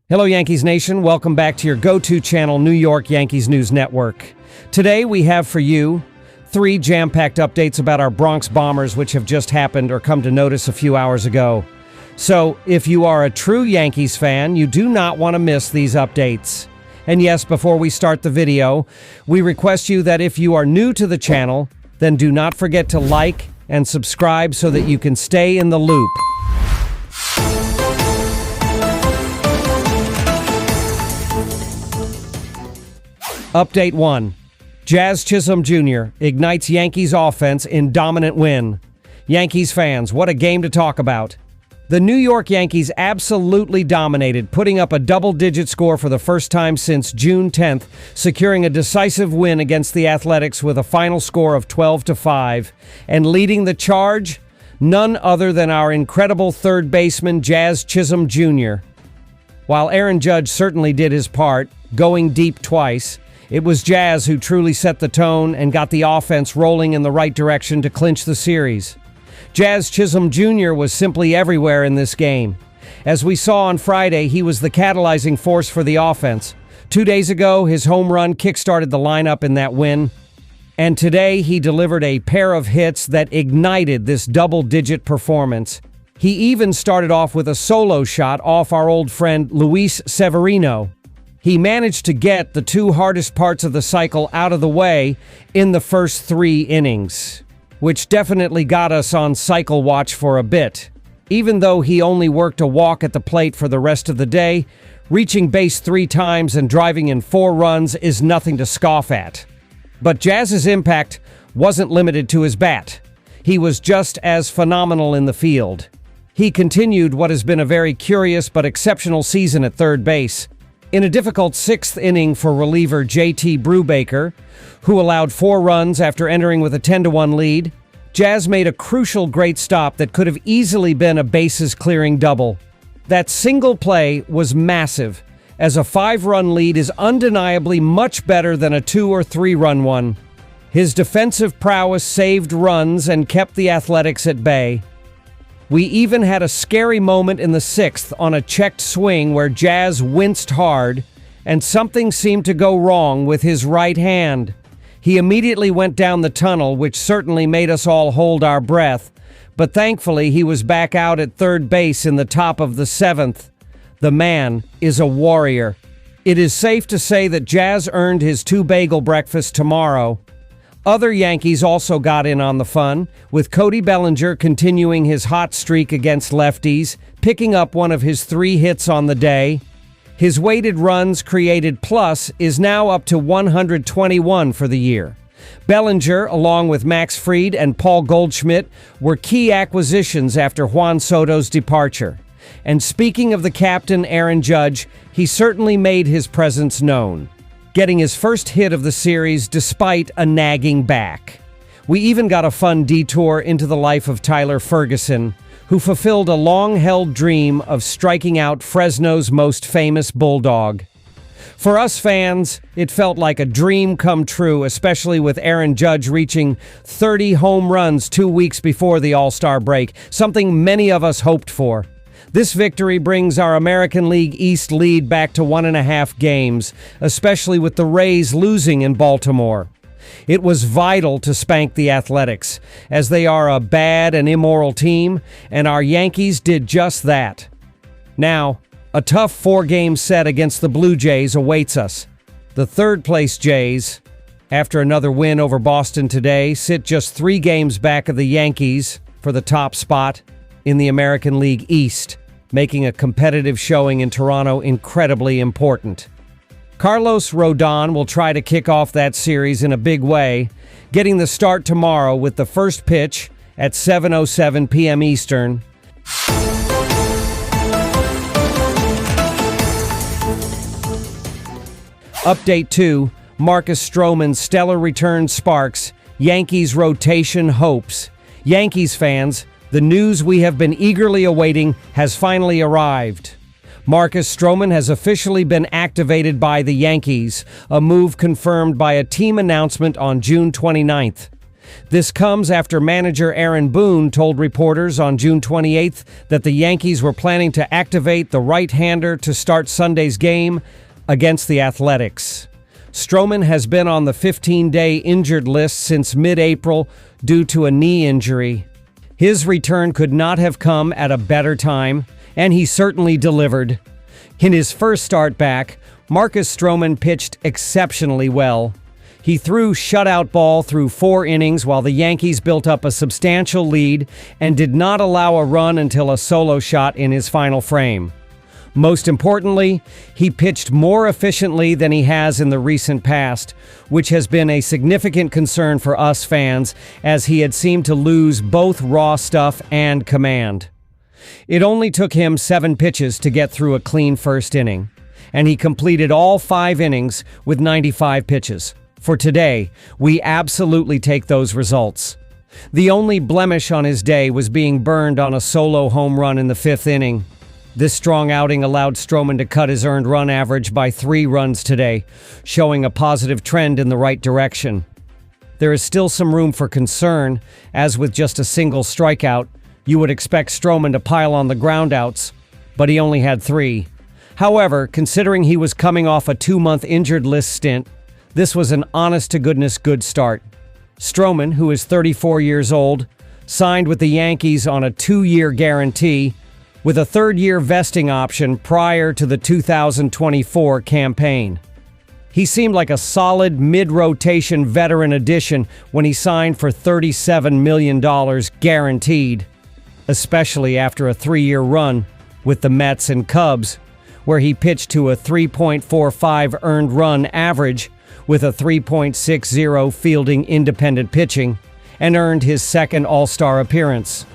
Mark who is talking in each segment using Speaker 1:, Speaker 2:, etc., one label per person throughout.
Speaker 1: Hello, Yankees Nation. Welcome back to your go-to channel, New York Yankees News Network. Today, we have for you 3 jam-packed updates about our Bronx Bombers, which have just happened or come to notice a few hours ago. So, if you are a true Yankees fan, you do not want to miss these updates. And yes, before we start the video, we request you that if you are new to the channel, then do not forget to like and subscribe so that you can stay in the loop. Update 1. Chisholm Jr. ignites Yankees offense in dominant win. Yankees fans, what a game to talk about. The New York Yankees absolutely dominated, putting up a double-digit score for the first time since June 10th, securing a decisive win against the Athletics with a final score of 12-5. And leading the charge, none other than our incredible third baseman, Chisholm Jr. While Aaron Judge certainly did his part, going deep twice, it was Jazz who truly set the tone and got the offense rolling in the right direction to clinch the series. Chisholm Jr. was simply everywhere in this game. As we saw on Friday, he was the catalyzing force for the offense. 2 days ago, his home run kick-started the lineup in that win. And today, he delivered a pair of hits that ignited this double-digit performance. He even started off with a solo shot off our old friend Luis Severino. He managed to get the 2 hardest parts of the cycle out of the way in the first 3 innings, which definitely got us on cycle watch for a bit. Even though he only worked a walk at the plate for the rest of the day, reaching base 3 times and driving in 4 runs is nothing to scoff at. But Jazz's impact wasn't limited to his bat. He was just as phenomenal in the field. He continued what has been a very curious but exceptional season at third base. In a difficult 6th inning for reliever JT Brubaker, who allowed 4 runs after entering with a 10-1 lead, Jazz made a crucial great stop that could have easily been a bases-clearing double. That single play was massive, as a 5-run lead is undeniably much better than a 2- or 3-run one. His defensive prowess saved runs and kept the Athletics at bay. We even had a scary moment in the 6th on a checked swing where Jazz winced hard, and something seemed to go wrong with his right hand. He immediately went down the tunnel, which certainly made us all hold our breath, but thankfully he was back out at third base in the top of the 7th. The man is a warrior. It is safe to say that Jazz earned his 2-bagel breakfast tomorrow. Other Yankees also got in on the fun, with Cody Bellinger continuing his hot streak against lefties, picking up one of his 3 hits on the day. His weighted runs created plus is now up to 121 for the year. Bellinger, along with Max Fried and Paul Goldschmidt, were key acquisitions after Juan Soto's departure. And speaking of the captain, Aaron Judge, he certainly made his presence known, getting his first hit of the series despite a nagging back. We even got a fun detour into the life of Tyler Ferguson, who fulfilled a long-held dream of striking out Fresno's most famous bulldog. For us fans, it felt like a dream come true, especially with Aaron Judge reaching 30 home runs 2 weeks before the All-Star break, something many of us hoped for. This victory brings our American League East lead back to 1.5 games, especially with the Rays losing in Baltimore. It was vital to spank the Athletics, as they are a bad and immoral team, and our Yankees did just that. Now, a tough 4-game set against the Blue Jays awaits us. The third-place Jays, after another win over Boston today, sit just 3 games back of the Yankees for the top spot in the American League East, making a competitive showing in Toronto incredibly important. Carlos Rodon will try to kick off that series in a big way, getting the start tomorrow with the first pitch at 7:07 p.m. Eastern. Update 2. Marcus Stroman's stellar return sparks Yankees rotation hopes. Yankees fans, the news we have been eagerly awaiting has finally arrived. Marcus Stroman has officially been activated by the Yankees, a move confirmed by a team announcement on June 29th. This comes after manager Aaron Boone told reporters on June 28th that the Yankees were planning to activate the right-hander to start Sunday's game against the Athletics. Stroman has been on the 15-day injured list since mid-April due to a knee injury. His return could not have come at a better time, and he certainly delivered. In his first start back, Marcus Stroman pitched exceptionally well. He threw shutout ball through 4 innings while the Yankees built up a substantial lead and did not allow a run until a solo shot in his final frame. Most importantly, he pitched more efficiently than he has in the recent past, which has been a significant concern for us fans as he had seemed to lose both raw stuff and command. It only took him 7 pitches to get through a clean first inning, and he completed all 5 innings with 95 pitches. For today, we absolutely take those results. The only blemish on his day was being burned on a solo home run in the 5th inning. This strong outing allowed Stroman to cut his earned run average by 3 runs today, showing a positive trend in the right direction. There is still some room for concern, as with just a single strikeout, you would expect Stroman to pile on the groundouts, but he only had 3. However, considering he was coming off a 2-month injured list stint, this was an honest-to-goodness good start. Stroman, who is 34 years old, signed with the Yankees on a 2-year guarantee, with a 3rd-year vesting option prior to the 2024 campaign. He seemed like a solid mid-rotation veteran addition when he signed for $37 million guaranteed, especially after a 3-year run with the Mets and Cubs, where he pitched to a 3.45 earned run average with a 3.60 fielding independent pitching, and earned his 2nd All-Star appearance.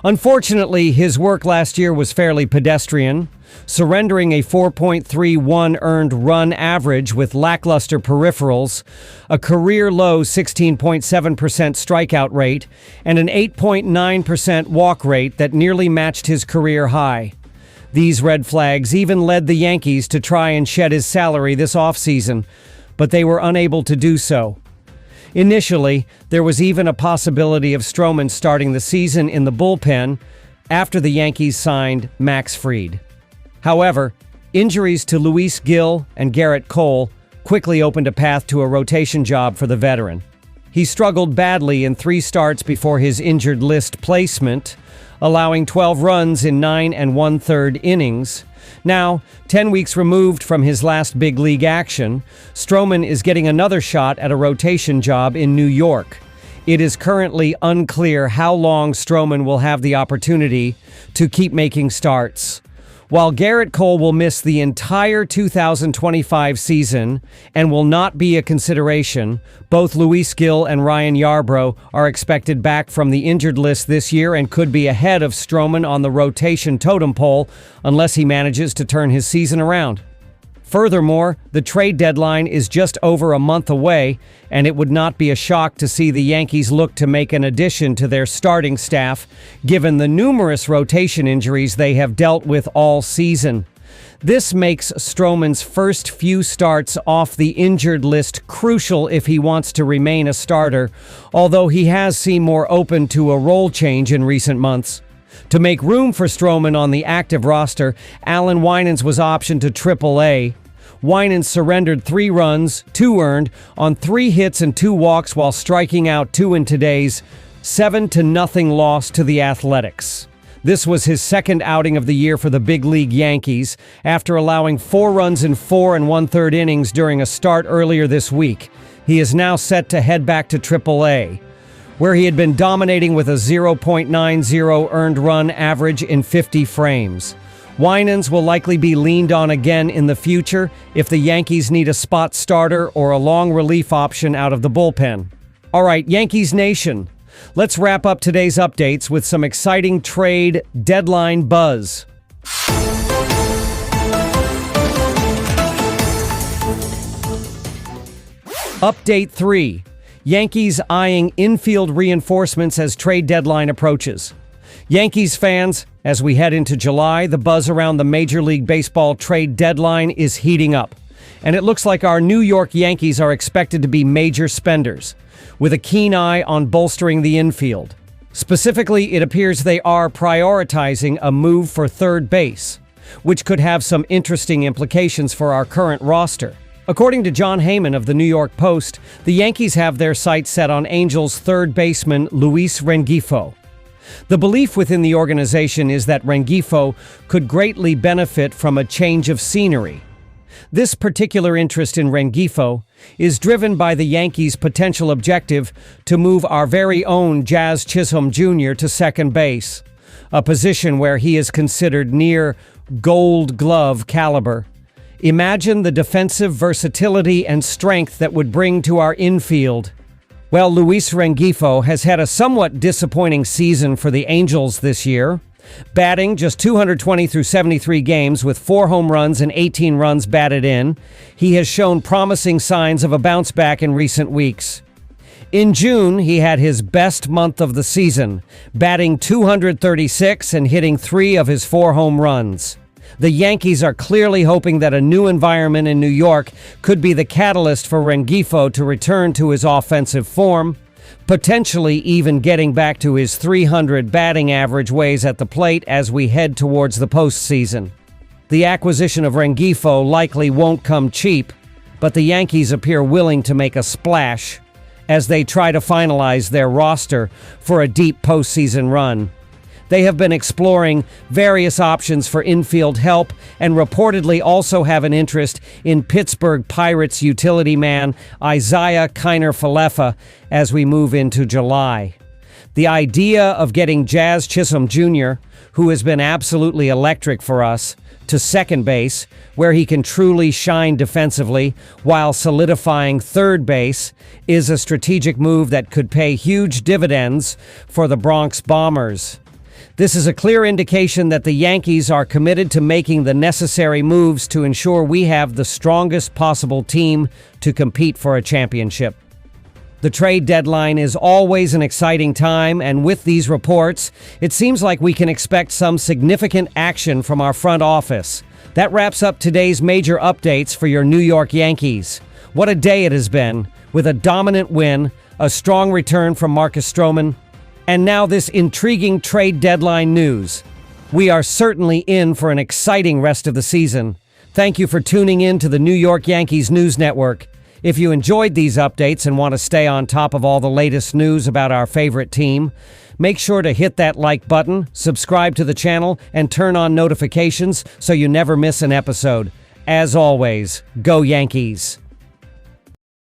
Speaker 1: Unfortunately, his work last year was fairly pedestrian, surrendering a 4.31 earned run average with lackluster peripherals, a career-low 16.7% strikeout rate, and an 8.9% walk rate that nearly matched his career high. These red flags even led the Yankees to try and shed his salary this offseason, but they were unable to do so. Initially, there was even a possibility of Stroman starting the season in the bullpen after the Yankees signed Max Fried. However, injuries to Luis Gil and Garrett Cole quickly opened a path to a rotation job for the veteran. He struggled badly in 3 starts before his injured list placement, allowing 12 runs in 9 1/3 innings. Now, 10 weeks removed from his last big league action, Stroman is getting another shot at a rotation job in New York. It is currently unclear how long Stroman will have the opportunity to keep making starts. While Garrett Cole will miss the entire 2025 season and will not be a consideration, both Luis Gil and Ryan Yarbrough are expected back from the injured list this year and could be ahead of Stroman on the rotation totem pole unless he manages to turn his season around. Furthermore, the trade deadline is just over a month away, and it would not be a shock to see the Yankees look to make an addition to their starting staff, given the numerous rotation injuries they have dealt with all season. This makes Stroman's first few starts off the injured list crucial if he wants to remain a starter, although he has seemed more open to a role change in recent months. To make room for Stroman on the active roster, Alan Winans was optioned to AAA. Winans surrendered 3 runs, 2 earned, on 3 hits and 2 walks while striking out 2 in today's 7-0 loss to the Athletics. This was his 2nd outing of the year for the big league Yankees, after allowing 4 runs in 4 1/3 innings during a start earlier this week. He is now set to head back to AAA, where he had been dominating with a 0.90 earned run average in 50 frames. Winans will likely be leaned on again in the future if the Yankees need a spot starter or a long relief option out of the bullpen. All right, Yankees Nation, let's wrap up today's updates with some exciting trade deadline buzz. Update 3. Yankees eyeing infield reinforcements as trade deadline approaches. Yankees fans, as we head into July, the buzz around the Major League Baseball trade deadline is heating up. and it looks like our New York Yankees are expected to be major spenders, with a keen eye on bolstering the infield. Specifically, it appears they are prioritizing a move for third base, which could have some interesting implications for our current roster. According to John Heyman of the New York Post, the Yankees have their sights set on Angels third baseman Luis Rengifo. The belief within the organization is that Rengifo could greatly benefit from a change of scenery. This particular interest in Rengifo is driven by the Yankees' potential objective to move our very own Chisholm Jr. to second base, a position where he is considered near Gold Glove caliber. Imagine the defensive versatility and strength that would bring to our infield. Well, Luis Rengifo has had a somewhat disappointing season for the Angels this year, batting just 220 through 73 games with 4 home runs and 18 runs batted in. He has shown promising signs of a bounce back in recent weeks. In June, he had his best month of the season, batting 236 and hitting 3 of his 4 home runs. The Yankees are clearly hoping that a new environment in New York could be the catalyst for Rengifo to return to his offensive form, potentially even getting back to his .300 batting average ways at the plate as we head towards the postseason. The acquisition of Rengifo likely won't come cheap, but the Yankees appear willing to make a splash as they try to finalize their roster for a deep postseason run. They have been exploring various options for infield help and reportedly also have an interest in Pittsburgh Pirates utility man Isiah Kiner-Falefa as we move into July. The idea of getting Chisholm Jr., who has been absolutely electric for us, to second base, where he can truly shine defensively while solidifying third base, is a strategic move that could pay huge dividends for the Bronx Bombers. This is a clear indication that the Yankees are committed to making the necessary moves to ensure we have the strongest possible team to compete for a championship. The trade deadline is always an exciting time, and with these reports, it seems like we can expect some significant action from our front office. That wraps up today's major updates for your New York Yankees. What a day it has been, with a dominant win, a strong return from Marcus Stroman, and now this intriguing trade deadline news. We are certainly in for an exciting rest of the season. Thank you for tuning in to the New York Yankees News Network. If you enjoyed these updates and want to stay on top of all the latest news about our favorite team, make sure to hit that like button, subscribe to the channel, and turn on notifications so you never miss an episode. As always, go Yankees!